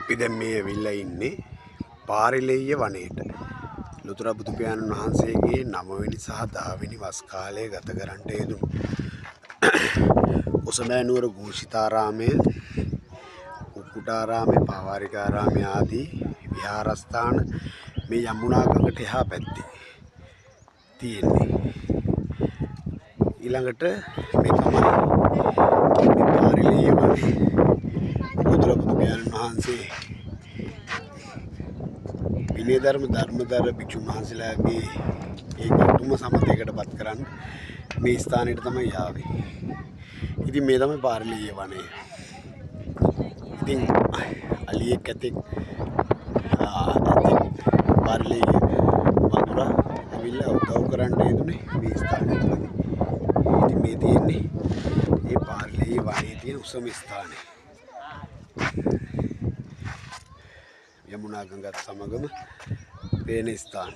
අපි දැන් මේ ඇවිල්ලා ඉන්නේ පාරිලෙය්‍ය වනයේට. ලොතර බුදු පියාණන් වහන්සේගේ 9 වෙනි සහ 10 වෙනි වස් කාලය ගත කරන්නට යෙදුණු ඔසමෑනුවර ඝෝෂිතාරාමය, කුක්කුටාරාමය, පාවාරිකාරාමය ආදී විහාරස්ථාන මේ යමුනා ගඟට එහා පැත්තේ තියෙන්නේ. ඊළඟට මේ තමයි මේ පාරිලෙය්‍ය වනය. ලොතර බුදු පියාණන් වහන්සේ විනය ධර්මදර භික්ෂුන් වහන්සේලාගේ ඒ උතුම් සමතයකට පත් කරන්න මේ ස්ථානෙට තමයි ආවේ. ඉතින් මේ තමයි පාරිලෙය්‍ය වනය. ඉතින් අලියෙක් ඇතෙක් පාරිලෙය්‍ය වඳුරා ඇවිල්ලා උදව් කරන්න යෙදුනේ මේ ස්ථානය තුලදී. ඉතින් මේ තියෙන්නේ මේ පාරිලෙය්‍ය වනයේ තියෙන උසම ස්ථානය. යමුනා ගඟත් සමගම පේන ස්ථාන.